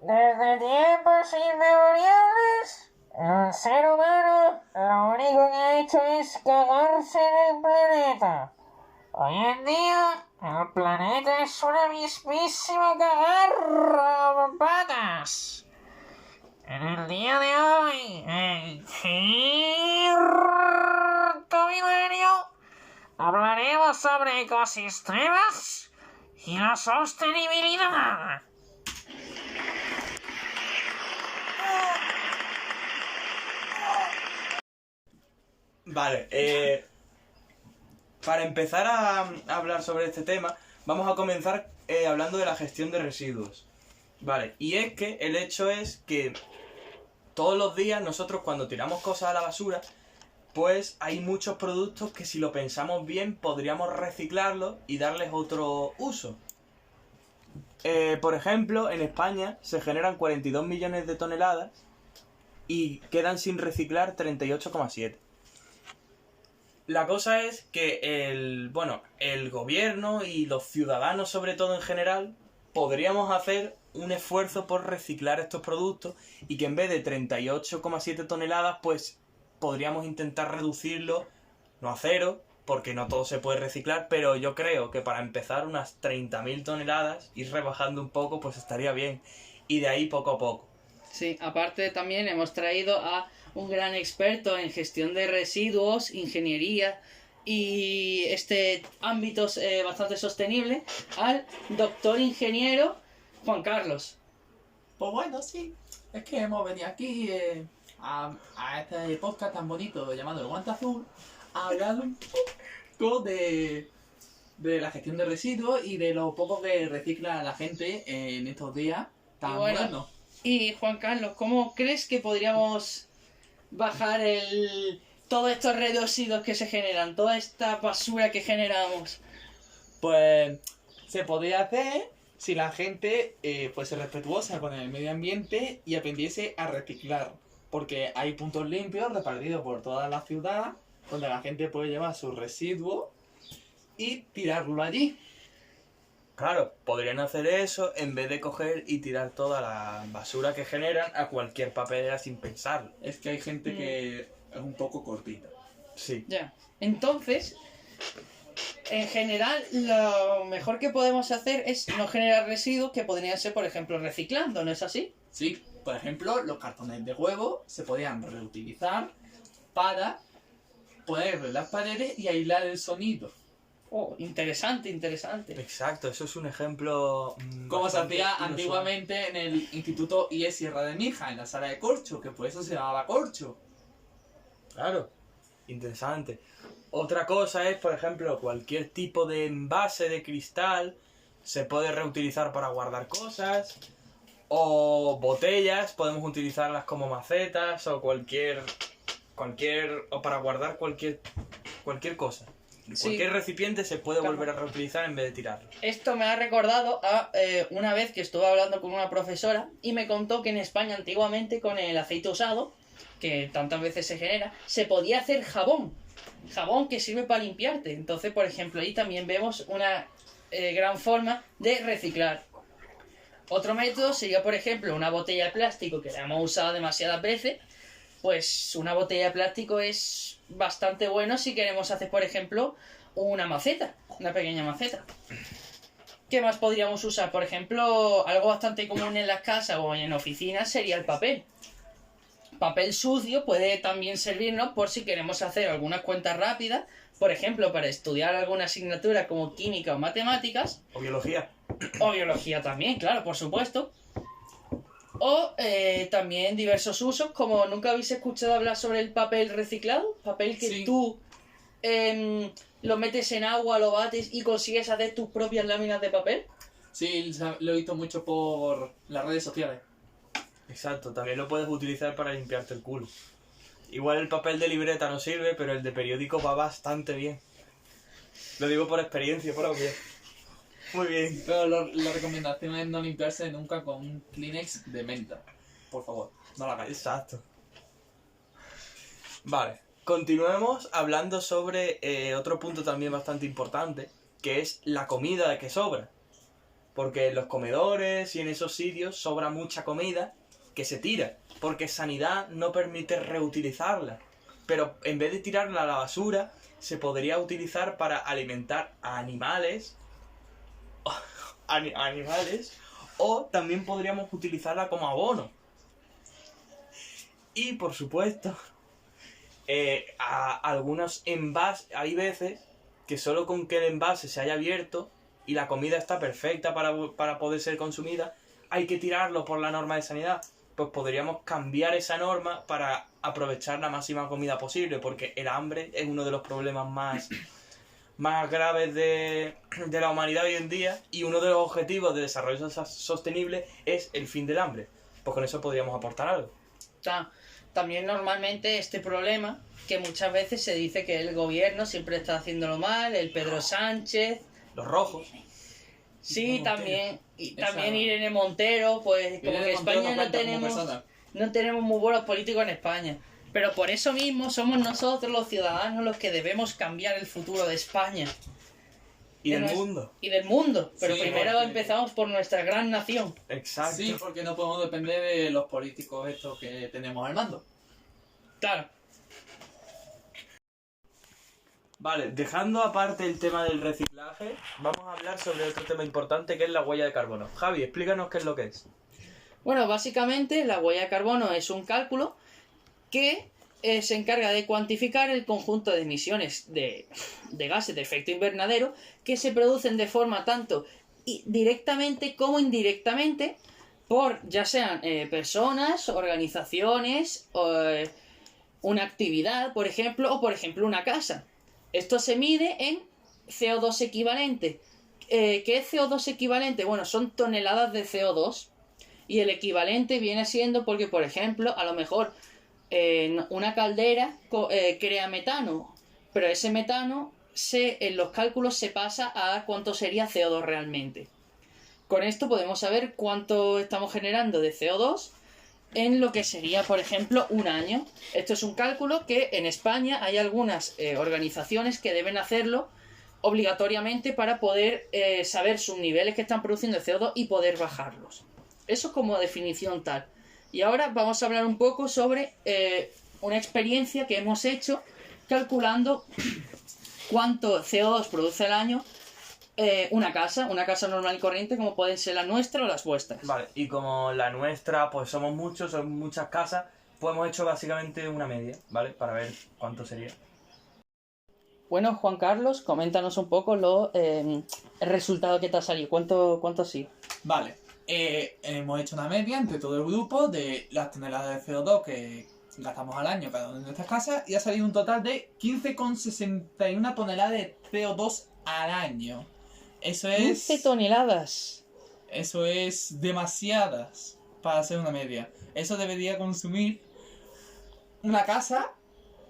Desde tiempos inmemoriales, el ser humano lo único que ha hecho es cagarse en el planeta. Hoy en día, el planeta es una mismísima cagarra de patas. En el día de hoy, en Quinto Milenio, hablaremos sobre ecosistemas y la sostenibilidad. Vale, para empezar a hablar sobre este tema, vamos a comenzar hablando de la gestión de residuos. Vale, y es que el hecho es que todos los días nosotros cuando tiramos cosas a la basura, pues hay muchos productos que si lo pensamos bien podríamos reciclarlos y darles otro uso. Por ejemplo, en España se generan 42 millones de toneladas y quedan sin reciclar 38,7. La cosa es que el gobierno y los ciudadanos, sobre todo en general, podríamos hacer un esfuerzo por reciclar estos productos y que en vez de 38,7 toneladas, pues podríamos intentar reducirlo, no a cero, porque no todo se puede reciclar, pero yo creo que para empezar unas 30.000 toneladas, ir rebajando un poco, pues estaría bien. Y de ahí poco a poco. Sí, aparte también hemos traído a un gran experto en gestión de residuos, ingeniería y ámbitos bastante sostenible, al doctor ingeniero Juan Carlos. Pues bueno, sí. Es que hemos venido aquí a este podcast tan bonito llamado El Guante Azul a hablar un poco de la gestión de residuos y de lo poco que recicla la gente en estos días tan modernos. Y Juan Carlos, ¿cómo crees que podríamos bajar todos estos residuos que se generan, toda esta basura que generamos? Pues se podría hacer si la gente fuese respetuosa con el medio ambiente y aprendiese a reciclar. Porque hay puntos limpios repartidos por toda la ciudad donde la gente puede llevar sus residuos y tirarlo allí. Claro, podrían hacer eso en vez de coger y tirar toda la basura que generan a cualquier papelera sin pensarlo. Es que hay gente que es un poco cortita. Sí. Ya. Entonces, en general, lo mejor que podemos hacer es no generar residuos que podrían ser, por ejemplo, reciclando, ¿no es así? Sí, por ejemplo, los cartones de huevo se podían reutilizar para poner en las paredes y aislar el sonido. Oh, interesante. Exacto, eso es un ejemplo... Como se hacía inusual. antiguamente en el Instituto IE Sierra de Mija, en la sala de corcho, que por eso se llamaba corcho. Claro, interesante. Otra cosa es, por ejemplo, cualquier tipo de envase de cristal se puede reutilizar para guardar cosas. O botellas, podemos utilizarlas como macetas o o para guardar cualquier cosa. Sí. Cualquier recipiente se puede volver a reutilizar en vez de tirarlo. Esto me ha recordado a una vez que estuve hablando con una profesora y me contó que en España antiguamente con el aceite usado, que tantas veces se genera, se podía hacer jabón. Jabón que sirve para limpiarte. Entonces, por ejemplo, ahí también vemos una gran forma de reciclar. Otro método sería, por ejemplo, una botella de plástico que la hemos usado demasiadas veces. Pues una botella de plástico es bastante bueno si queremos hacer, por ejemplo, una pequeña maceta. ¿Qué más podríamos usar? Por ejemplo, algo bastante común en las casas o en oficinas sería el papel. Papel sucio puede también servirnos por si queremos hacer algunas cuentas rápidas, por ejemplo, para estudiar alguna asignatura como química o matemáticas. O biología. O biología también, claro, por supuesto. O también diversos usos, como nunca habéis escuchado hablar sobre el papel reciclado. Papel que Sí. tú lo metes en agua, lo bates y consigues hacer tus propias láminas de papel. Sí, lo he visto mucho por las redes sociales. Exacto, también lo puedes utilizar para limpiarte el culo. Igual el papel de libreta no sirve, pero el de periódico va bastante bien. Lo digo por experiencia propia. Muy bien. Pero la recomendación es no limpiarse nunca con un Kleenex de menta. Por favor, no lo hagáis. Exacto. Vale, continuemos hablando sobre otro punto también bastante importante, que es la comida que sobra. porque en los comedores y en esos sitios sobra mucha comida que se tira, porque sanidad no permite reutilizarla. Pero en vez de tirarla a la basura, se podría utilizar para alimentar a animales, o también podríamos utilizarla como abono. Y por supuesto, a algunos envases, hay veces que solo con que el envase se haya abierto y la comida está perfecta para poder ser consumida, hay que tirarlo por la norma de sanidad. Pues podríamos cambiar esa norma para aprovechar la máxima comida posible, porque el hambre es uno de los problemas más graves de la humanidad hoy en día, y uno de los objetivos de desarrollo sostenible es el fin del hambre. Pues con eso podríamos aportar algo. También normalmente este problema, que muchas veces se dice que el gobierno siempre está haciéndolo mal, el Pedro Sánchez... Los rojos. Sí, también Irene Montero, pues como que España no tenemos muy buenos políticos en España. Pero por eso mismo somos nosotros los ciudadanos los que debemos cambiar el futuro de España. Y del mundo. Y del mundo. Pero Sí, primero porque... empezamos por nuestra gran nación. Exacto. Sí, porque no podemos depender de los políticos estos que tenemos al mando. Claro. Vale, dejando aparte el tema del reciclaje, vamos a hablar sobre otro tema importante que es la huella de carbono. Javi, explícanos qué es lo que es. Bueno, básicamente la huella de carbono es un cálculo que se encarga de cuantificar el conjunto de emisiones de gases de efecto invernadero que se producen de forma tanto directamente como indirectamente por ya sean personas, organizaciones, una actividad, por ejemplo, o por ejemplo una casa. Esto se mide en CO2 equivalente. ¿Qué es CO2 equivalente? Bueno, son toneladas de CO2 y el equivalente viene siendo porque, por ejemplo, a lo mejor una caldera crea metano, pero ese metano en los cálculos se pasa a cuánto sería CO2 realmente. Con esto podemos saber cuánto estamos generando de CO2 en lo que sería, por ejemplo, un año. Esto es un cálculo que en España hay algunas organizaciones que deben hacerlo obligatoriamente para poder saber sus niveles que están produciendo de CO2 y poder bajarlos. Eso como definición tal. Y ahora vamos a hablar un poco sobre una experiencia que hemos hecho calculando cuánto CO2 produce al año una casa normal y corriente como pueden ser la nuestra o las vuestras. Vale, y como la nuestra, pues somos muchos, son muchas casas, pues hemos hecho básicamente una media, ¿vale? Para ver cuánto sería. Bueno, Juan Carlos, coméntanos un poco el resultado que te ha salido. ¿Cuánto ha sido? Vale, hemos hecho una media entre todo el grupo de las toneladas de CO2 que gastamos al año cada una de nuestras casas y ha salido un total de 15,61 toneladas de CO2 al año. Eso es... 15 toneladas. Eso es demasiadas para hacer una media. Eso debería consumir una casa,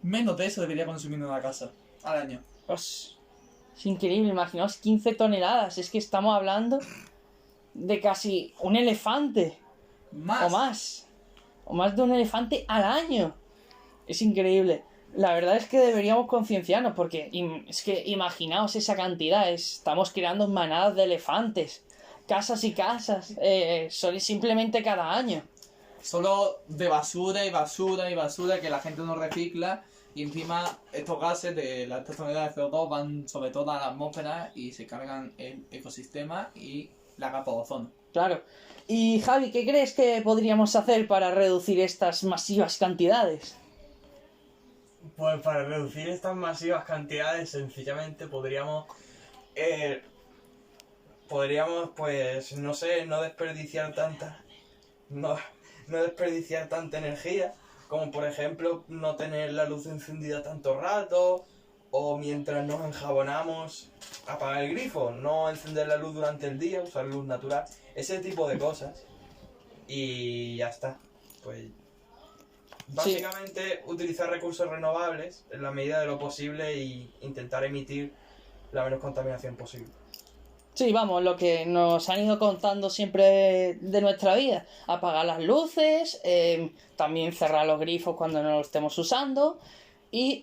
menos de eso debería consumir una casa al año. Es increíble, imaginaos 15 toneladas. Es que estamos hablando de casi un elefante. Más. O más de un elefante al año. Es increíble. La verdad es que deberíamos concienciarnos porque es que imaginaos esa cantidad. Estamos creando manadas de elefantes. Casas y casas. Son simplemente cada año. Solo de basura y basura y basura que la gente no recicla. Y encima estos gases de las toneladas de CO2 van sobre todo a la atmósfera y se cargan el ecosistema y la capa de ozono. Claro. Y Javi, ¿qué crees que podríamos hacer para reducir estas masivas cantidades? Pues para reducir estas masivas cantidades, sencillamente podríamos, pues, no sé, no desperdiciar tanta energía, como por ejemplo no tener la luz encendida tanto rato, o mientras nos enjabonamos apagar el grifo, no encender la luz durante el día, usar luz natural, ese tipo de cosas. Y ya está. Pues básicamente utilizar recursos renovables en la medida de lo posible y intentar emitir la menos contaminación posible. Sí, vamos, lo que nos han ido contando siempre de nuestra vida. Apagar las luces, también cerrar los grifos cuando no los estemos usando y,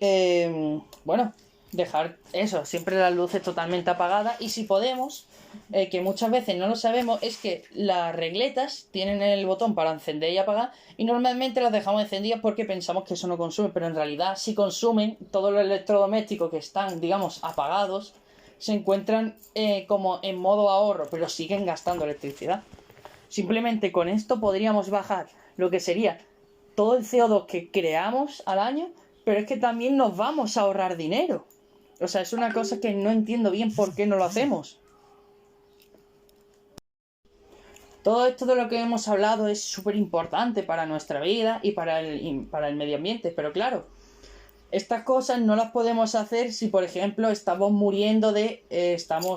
bueno, dejar eso, siempre las luces totalmente apagadas y si podemos, que muchas veces no lo sabemos, es que las regletas tienen el botón para encender y apagar y normalmente las dejamos encendidas porque pensamos que eso no consume, pero en realidad sí consumen. Todos los electrodomésticos que están, digamos, apagados se encuentran como en modo ahorro, pero siguen gastando electricidad. Simplemente con esto podríamos bajar lo que sería todo el CO2 que creamos al año, pero es que también nos vamos a ahorrar dinero. O sea, es una cosa que no entiendo bien por qué no lo hacemos. Todo esto de lo que hemos hablado es súper importante para nuestra vida y para el medio ambiente, pero claro, estas cosas no las podemos hacer si, por ejemplo, estamos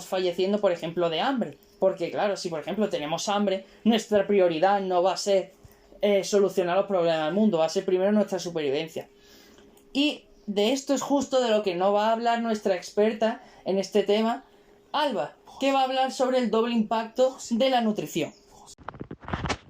falleciendo, por ejemplo, de hambre. Porque claro, si por ejemplo tenemos hambre, nuestra prioridad no va a ser solucionar los problemas del mundo, va a ser primero nuestra supervivencia. Y de esto es justo de lo que no va a hablar nuestra experta en este tema, Alba, que va a hablar sobre el doble impacto de la nutrición.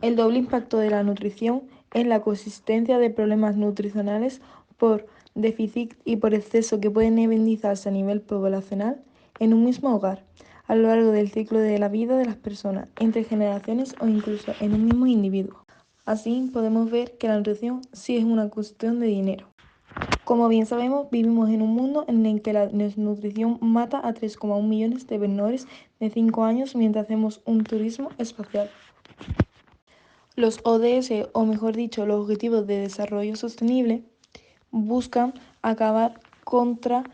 El doble impacto de la nutrición es la consistencia de problemas nutricionales por déficit y por exceso que pueden independizarse a nivel poblacional en un mismo hogar, a lo largo del ciclo de la vida de las personas, entre generaciones o incluso en un mismo individuo. Así podemos ver que la nutrición sí es una cuestión de dinero. Como bien sabemos, vivimos en un mundo en el que la desnutrición mata a 3,1 millones de menores de 5 años mientras hacemos un turismo espacial. Los ODS, o mejor dicho, los Objetivos de Desarrollo Sostenible, buscan acabar contra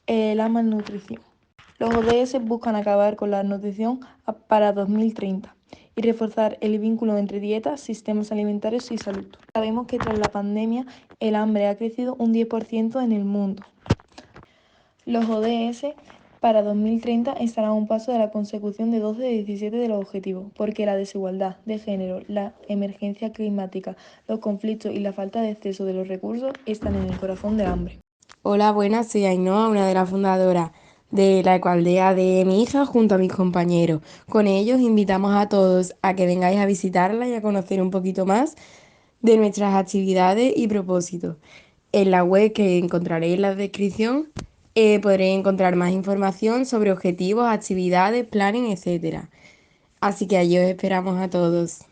la malnutrición. Los ODS buscan acabar con la nutrición para 2030 y reforzar el vínculo entre dietas, sistemas alimentarios y salud. Sabemos que tras la pandemia el hambre ha crecido un 10% en el mundo. Los ODS para 2030 estarán a un paso de la consecución de 12 de 17 de los objetivos, porque la desigualdad de género, la emergencia climática, los conflictos y la falta de acceso de los recursos están en el corazón del hambre. Hola, buenas, soy Ainhoa, una de las fundadoras de la ecoaldea de mi hija junto a mis compañeros. Con ellos invitamos a todos a que vengáis a visitarla y a conocer un poquito más de nuestras actividades y propósitos. En la web que encontraréis en la descripción podréis encontrar más información sobre objetivos, actividades, planes, etc. Así que allí os esperamos a todos.